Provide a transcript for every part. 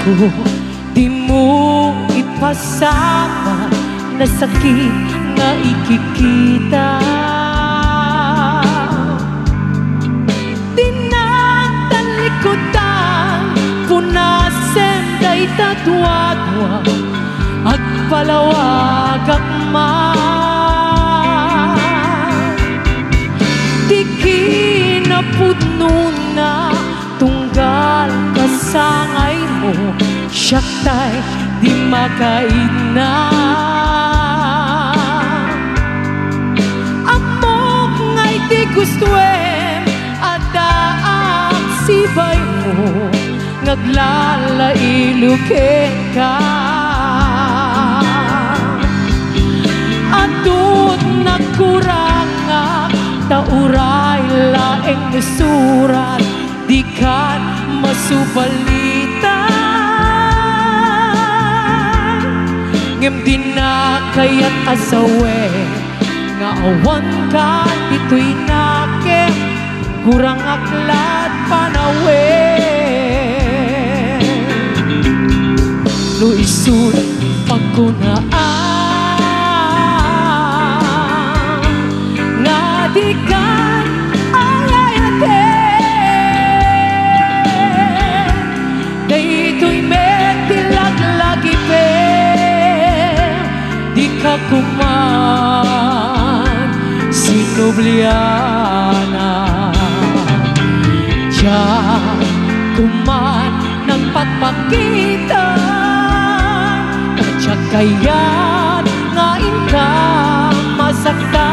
ko di mo ipasama na sakit nga ikikita. Tinagtalikodan punasen day tatwadwa agpalawag akman. Di kinapudno na tunggal kasangay mo, siyaktay di makaina. Amok nga'y di gustuem adaang sibay mo, ngaglalailukin ka. Atut nagkurangak tauray laeng nasurat, di kan masubalitan. Ngem di na kayat asawe nga awan ka dito'y nakem kurang aklat panawe. No isut pagkunaan nga di kan ayayaten daytoy metilaglag ipe di ka kuman sinubliana. Diyan kuman ng pagpakitan kadyak kaya't ngain ka masaktan.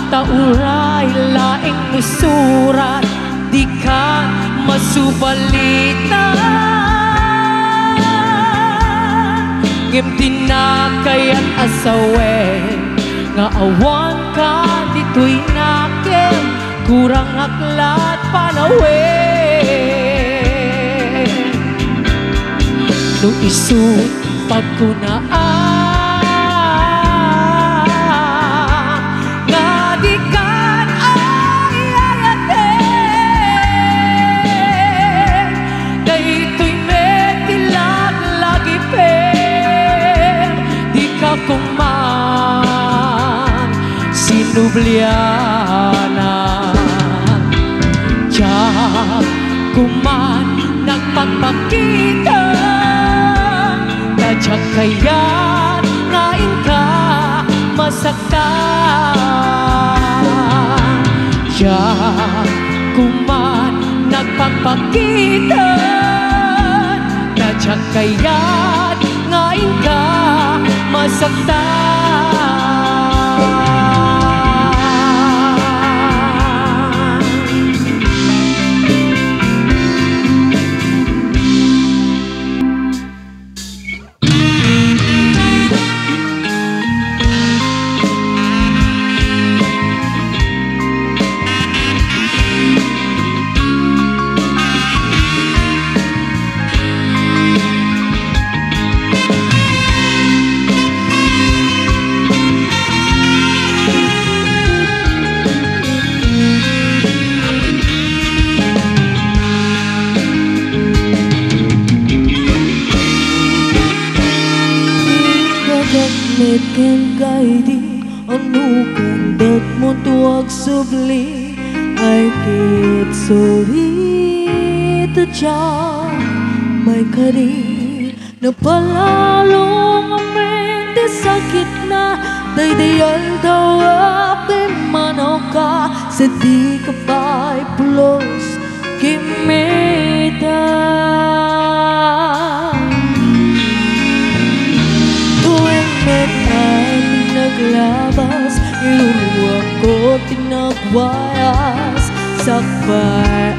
Tauray laing nusurat, di ka masubalitan. Ngem di na kayat asawe nga awan ka dito'y nakem kurang aklat panawe. No isut pagkunaan kuman sinubliana. Diyan kuman nagpagpakitan kadyak kaya't ngain ka masaktan. Diyan kuman nagpagpakitan kadyak kaya't ngain ka masaktan. Ken guiding anu kandat mo tuwag subli ay kit sorry to cha may kari na palalong mente sakit na daydayan daw ape manaw ka sa di ka pa'y pulos kimita. Naglabas, iluruan ko tinagwayas sakbay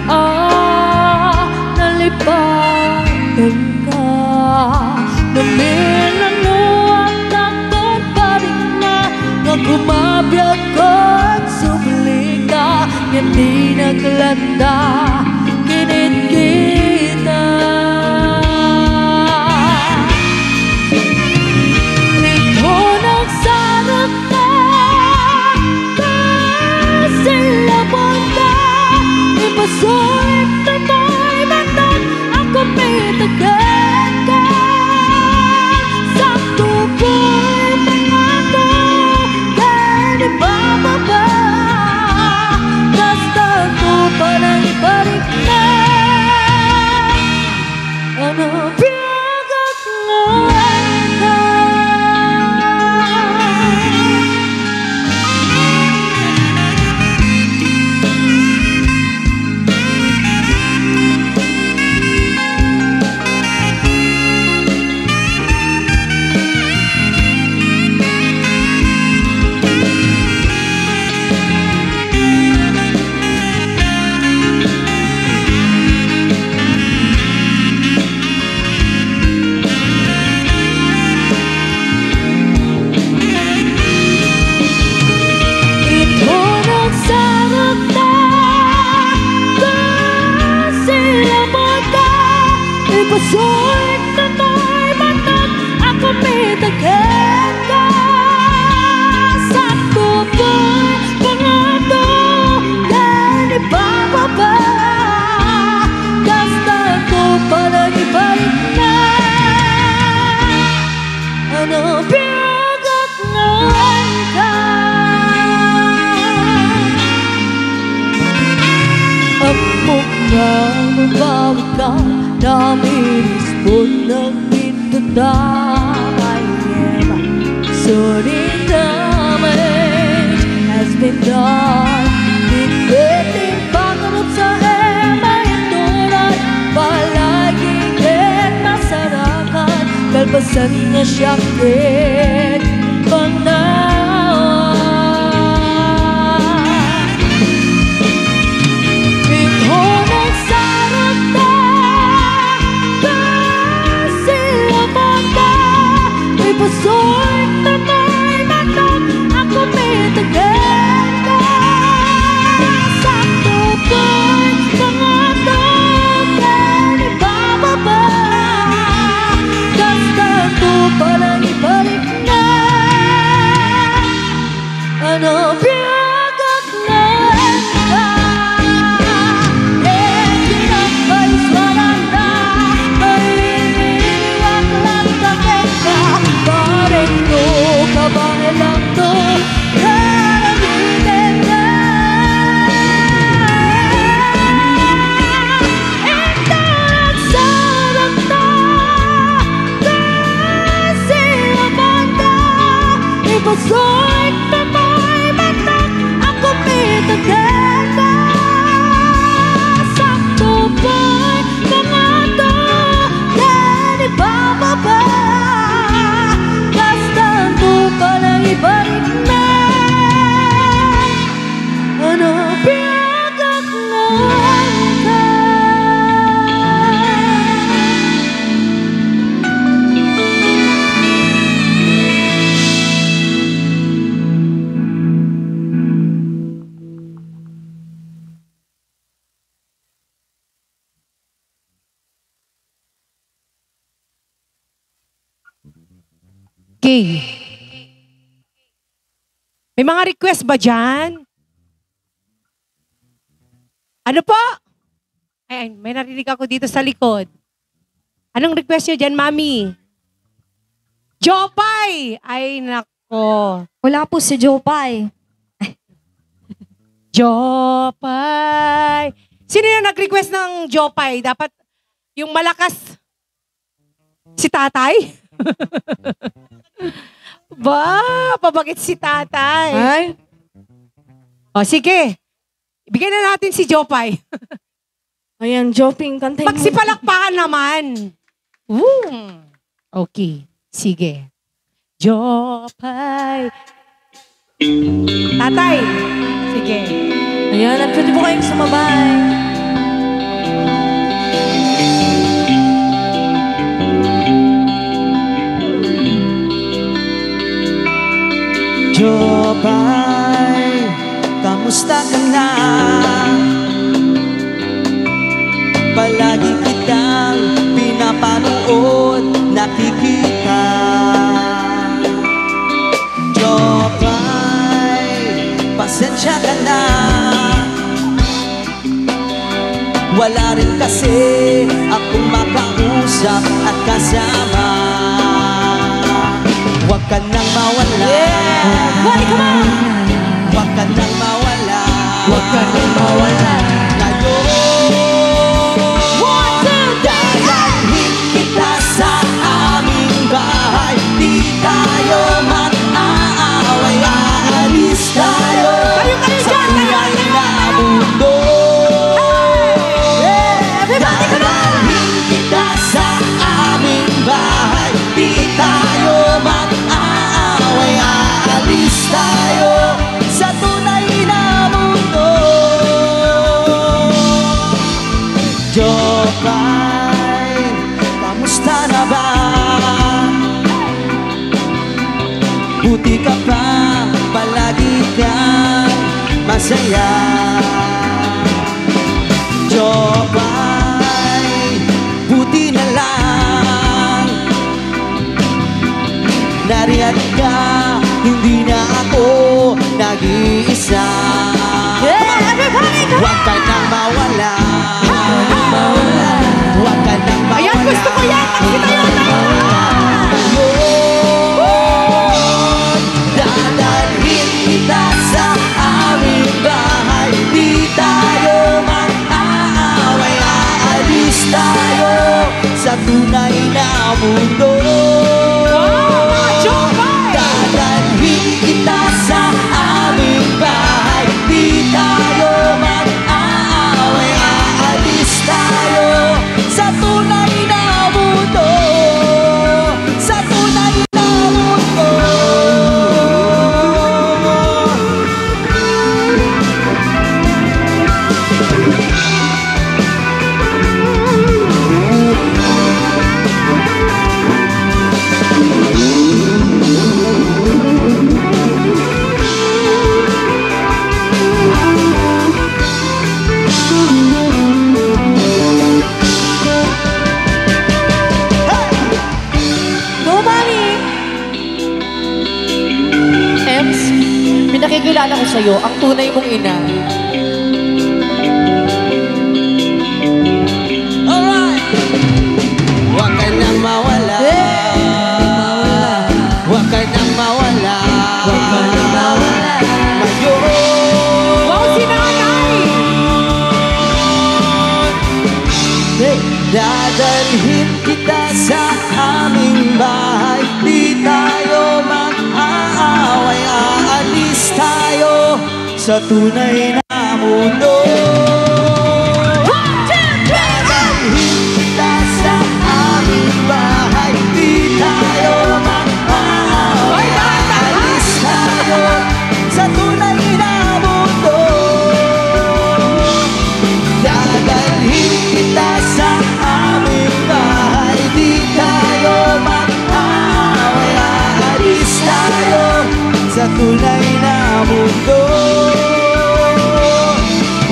puso'y tato'y manok, ako may takip ka. Sakto ba'y pangato, yan ibababa. Basta ko pala ibalik na. Ano pinagagnan ka? Amok nga mabawi ka, namilis mo ng itadamay. Sorry, damage has been done. Tiniting pagkamot sa ema ituran, palaging masarakan, kalpasan nga siyakit panawan. Ito nagsarap na kasi laban na. May puso'y tamay manok, ako may tagay ka. Sakto ba'y pangatok, yan ibababa. Basta ko palang ibalik na. Ano pinagagnan ka? Pinagpaiswanan na, ay iniwag lang takit ka. Parang to, kabahay lang to, karamitin na. Ito nagsarap na kasi laban na. Ipaso'y tamay manok, ako may tagay ka. Sakto ba'y pangato, yan ibababa. Basta ko palang ibalik na. Ano pinagagnan ka? Okay. May mga request ba dyan? Ano po? Ay, may narinig ako dito sa likod. Anong request nyo dyan, Mami? Jopay! Ay, nako. Wala po si Jopay. Jopay! Sino yung nag-request ng Jopay? Dapat yung malakas si tatay? Ba, pabagit si tatay. Ay? O, sige. Bigyan na natin si Jopay. Ayan, Joping, kantay mo. Magsipalakpakan naman. Okay. Sige. Jopay. Tatay. Sige. Ayan, at pwede po kayong sumabay. Jopay, kamusta ka na? Palagi kitang pinapanood, nakikita. Jopay, pasensya ka na. Wala rin kasi akong makausap at kasama. Huwag ka nang mawala. Body, come on! Huwag ka nang mawala. Huwag ka nang mawala. Ngayon, dadalhin kita sa aming bahay. Di tayo mag-aaway, aalis tayo sa kulay na mundo. Dadalhin kita sa aming bahay. Di tayo mag-aaway, aalis tayo sa tunay na mundo. Jopay, kamusta na ba? Buti ka pa, palagi kang masaya. Jopay, buti na lang tunay na mundo. Dadalhin kita sa aming bahay, di tayo mag-aaway, aalis tayo sa tunay na mundo, sa tunay na mundo. Ems, pinakikilala ko sa'yo ang tunay mong ina. Alright! Huwag ka nang mawala, huwag ka nang mawala, huwag ka nang mawala ngayon. Wow, si nanay! Dadalhin kita sa aming bahay, di tayo mag-aaway, aalis tayo sa tunay na mundo. Dadalhin kita sa aming bahay, di tayo mag-aaway, aalis tayo sa tunay na mundo. Dadalhin kita sa aming bahay, di tayo mag-aaway, aalis tayo sa tunay na mundo.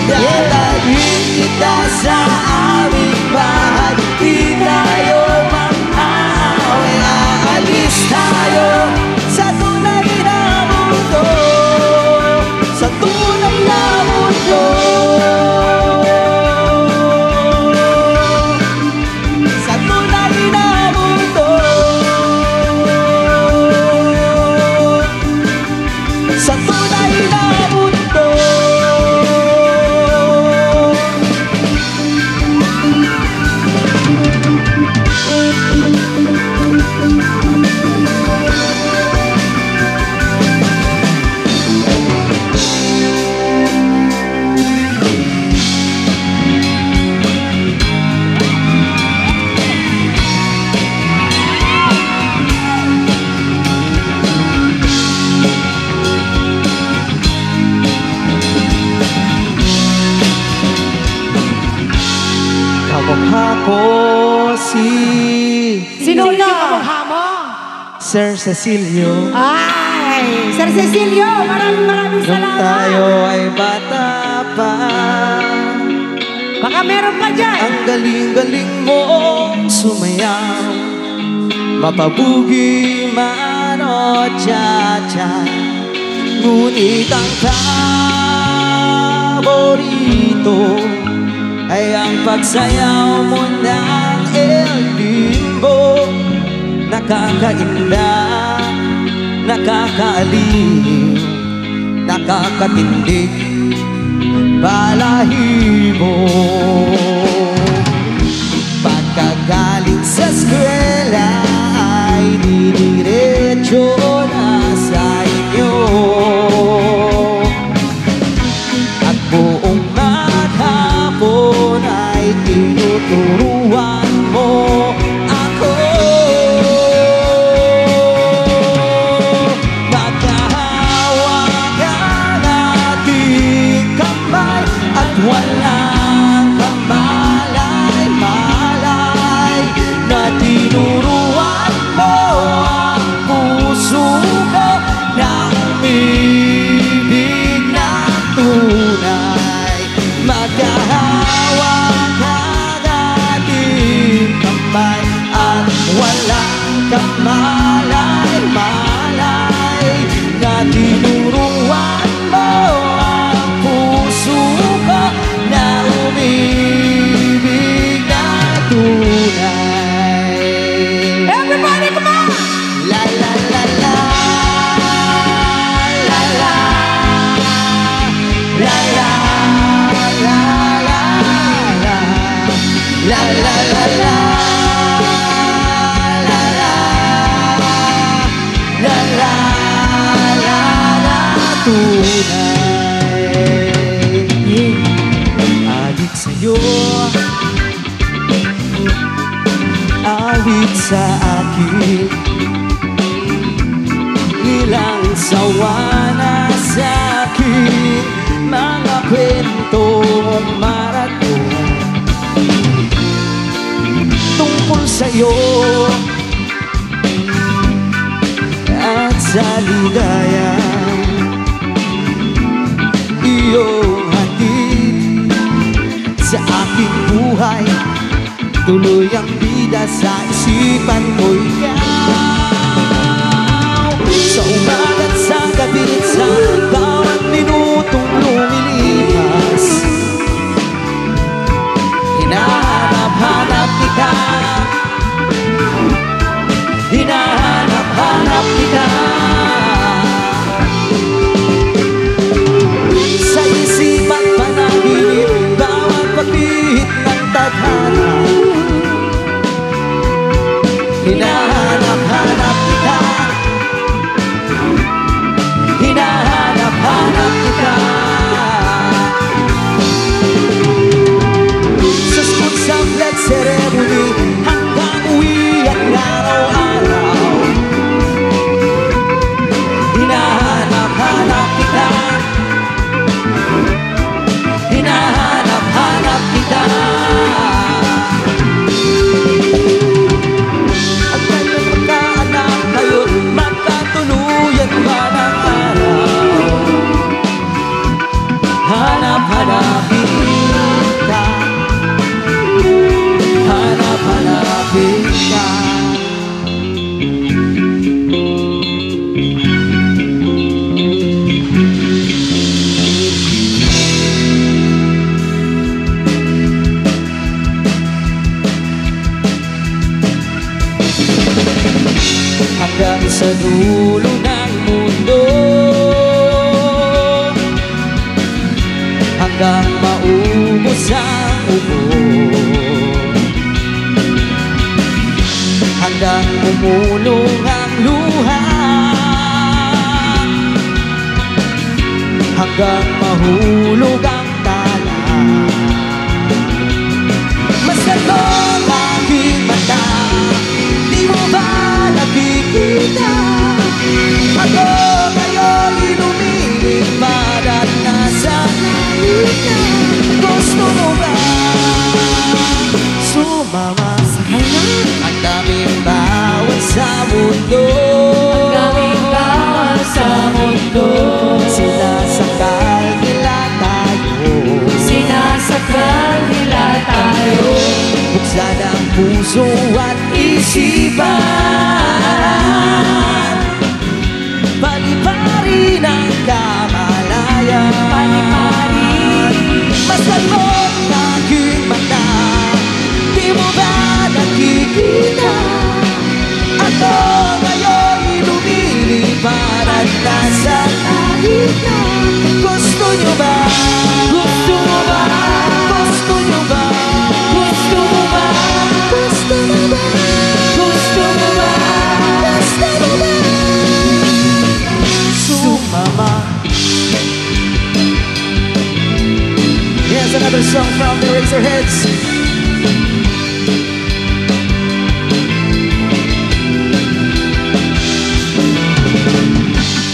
Dadalhin kita sa aming bahay, di tayo mag-aaway, aalis tayo sa tunay na mundo, sa tunay na mundo. Sa tunay na mundo, sa tunay na mundo. Kamukha ko si Sino yung kamukha mo? Sir Cecilio. Ay, Sir Cecilio, maraming Nung salamat. tayo ay bata pa, Baka meron pa dyan. ang galing-galing mong sumayaw, mapabugi man o cha-cha. Ngunit ang paborito ay ang pagsayaw mo ng El Limbo. Nakakainda, nakakaaliw, nakakatindig, balahibo. Pagkagaling sa eskwela ay diniretso na sa inyo, at buong maghapon ay tinuturuan mo ako. Magkahawakan ating kamay at walang kamalay-malay, na tinuruan mo ang puso ko na umibig na tunay. Magkahawakan ating kamay at walang kamalay-malay, na tinuruan mo ang puso ko na umibig na tunay. Everybody, come on! La la la la, la la, la la, la la la, la la la la. sa akin, ilang sawa na sa akin, mga kwentong maraton tungkol sa'yo at sa ligaya iyong hatid sa aking buhay. Tuloy ang bida sa isipan ko ikaw. Sa umaga't sa gabi, sa bawat minutong lumilipas, hinahanap-hanap kita, hinahanap-hanap kita. Sa isipan panaginip, bawat pagpihit ng tadhana, hinahanap-hanap kita, hinahanap-hanap kita. Sa school, sa flag ceremony, hanggang uwi at araw-araw, hinahanap-hanap kita, hinahanap-hanap kita. At kayo'y magkaanak, kayo't magkatuluyan pa ng araw, hanap-hanapin ka, hanap-hanapin ka. Hanggang sa dulo ng mundo, hanggang maubos ang ubo, hanggang umulong ang luha, hanggang mahulog ang tala. Masarap ang aking mata, di mo ba nakikita? Ako ngayon lumilipad at nasa langit na. Gusto mo ba sumama sa kanya? Ang daming bawal sa mundo, Ang daming bawal sa mundo, sinasakal nila tayo, sinasakal nila tayo. buksan ang puso at isipan, paliparin ang kamalayan, Pali-pali, masalot ng aking mata, di mo ba nakikita? Ako ngayon lumilipad at nasa langit na. Gusto nyo ba? gusto mo ba? Gusto nyo ba? Gusto mo ba? Gusto mo ba? Gusto mo ba? Gusto mo ba? Sumama. Here's another song from the Razorheads.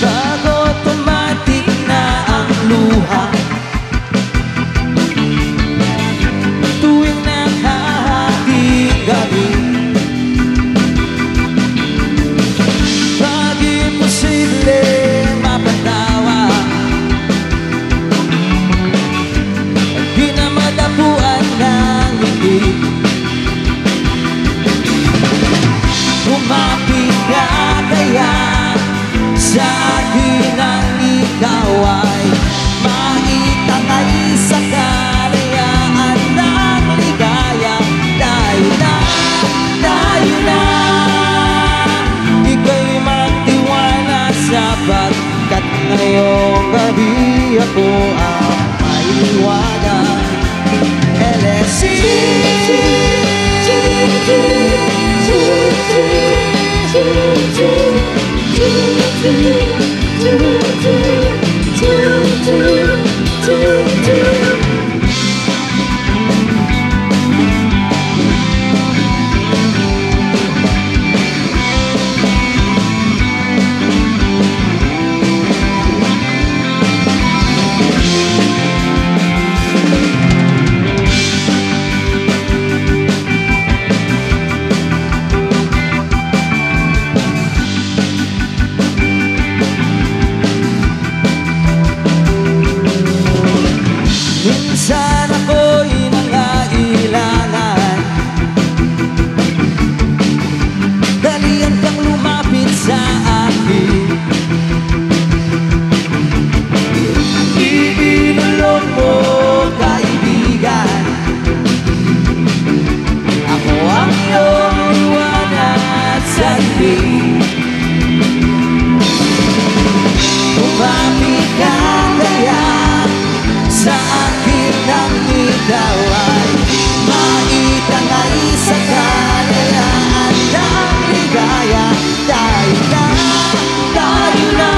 Bago tumating na ang luha, tuwing nakahating gabi, pag imposible mapatawa, di na madapuan ng hindi. Umapit ka kaya sa akin ang ikaw ay maitangay sa kalayaan ng ligaya. Tayo na, tayo na, ika'y magtiwala sapagkat ngayong gabi ako ang maiwanan. LSC gabi. Lumapit ka kaya sa akin ng itaw ay maitangay sa kalayaan ng ligaya. Tayo na,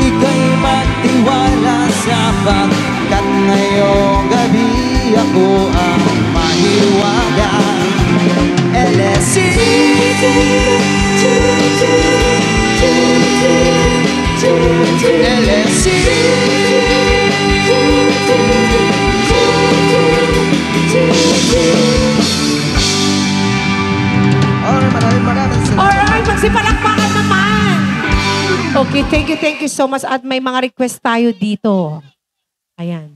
ika'y magtiwala sapagkat ngayong gabi ako ang mahiwaga. LSC LSC Alright, magsipalakpakan naman. Okay, thank you so much. At may mga request tayo dito. Ayan.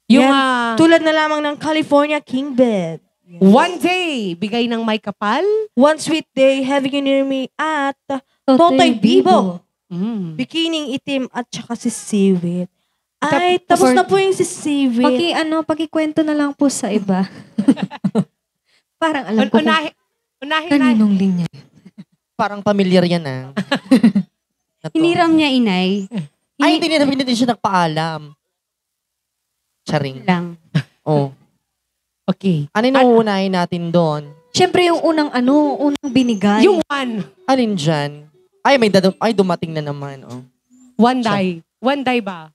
Yung Yan, tulad na lamang ng California King Bed. One Day, bigay ng May Kapal. One Sweet Day, Having You Near Me at Totoy Bibo. Mm. Bikining Itim at saka si Seaweed. Ay, tapos na po yung si Seaweed. Pakikwento na lang po sa iba. Parang alam ko kung Unahin na. kaninong linya. Parang familiar yan ah. Hiniram niya, inay. Ay, hindi siya nagpaalam. Charing. Lang. Oh. Okay. Ano yung nauunahin natin doon? Siyempre yung unang binigay. Yung one. Alin dyan? Ay, dumating na naman. Oh. One Die. One Die ba?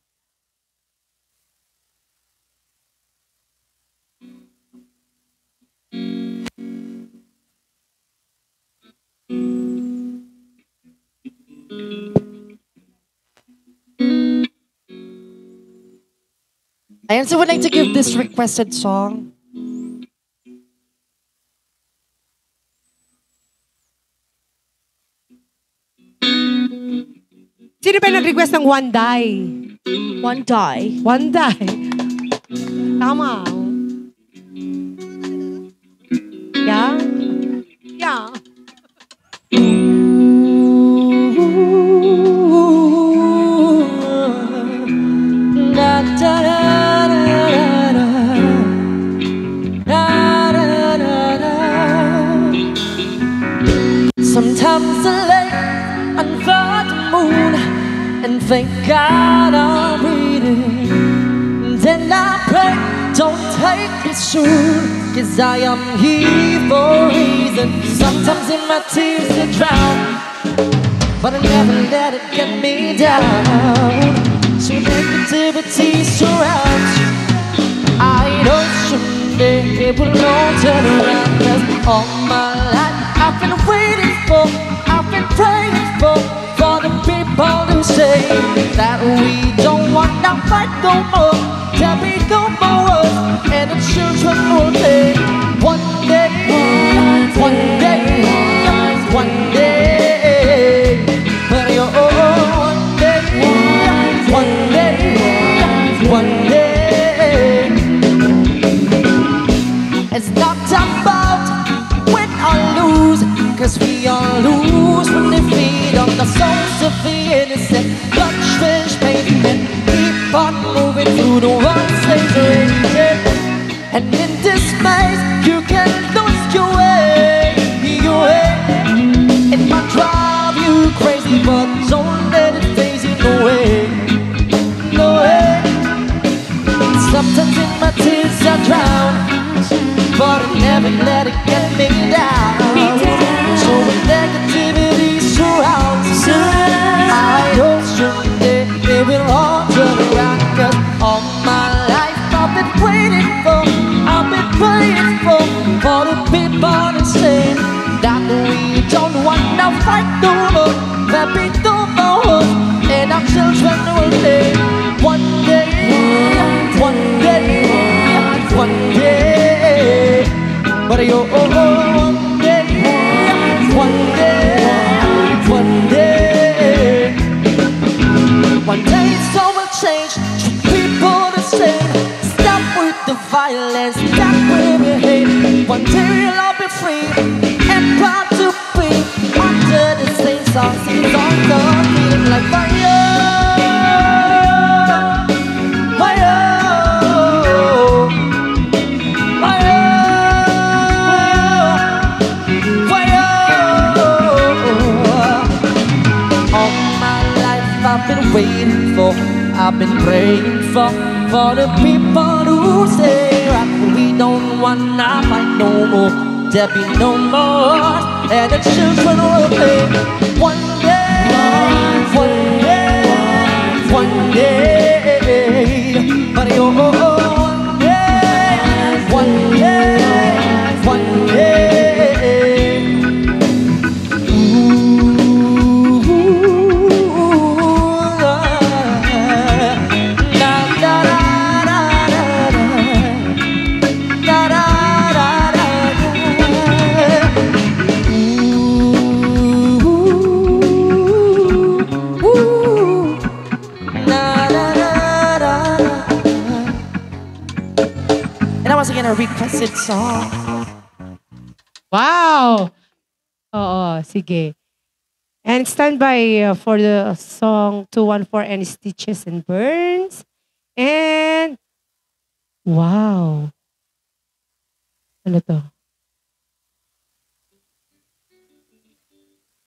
Ayan, so would like to give this requested song. Sino ba nag-request ng One Die? One Die. One Die. Tama. Yeah? Yeah. Sometimes I lay under the moon and thank God I'm breathing. Then I pray, don't take me soon, 'cause I am here for a reason. Sometimes in my tears I drown, but I never let it get me down. So negativity surrounds you. I know someday it will all turn around, 'cause all my life I've been waiting for, I've been praying for the people who say that we don't want to fight no more, that we go forward and the children will pay. One day, one day, one day, but you're one day, one day, one day. It's not about win or lose, 'cause we all lose when they feed on the souls of the innocent. Lunch, fish, pavement, keep on moving through the ones they created. And in this maze, you can lose your way, your way. It might drive you crazy, but don't let it phase you, no way, no way. Sometimes in my tears I drown, but I never let it get me down. So when negativity surrounds, I hope someday it will all turn around. 'Cause all my life I've been waiting for, I've been praying for the people that say that we don't want to fight no more, that we don't know, and our children will live one day, one day, one day. But you're one day, one day, one day. One day it's all will change. People the same. Stop with the violence, stop with the hate. One day we'll all be free and proud to be under the same song, singing songs of feeling like fire. Fire. for the people who say rock. We don't wanna fight no more. There be no more, and the children will play. One day, one day, but one day, one day. Once again, a requested song. Wow! Oo, sige. And stand by for the song 214 and Stitches and Burns. And wow! Ano to?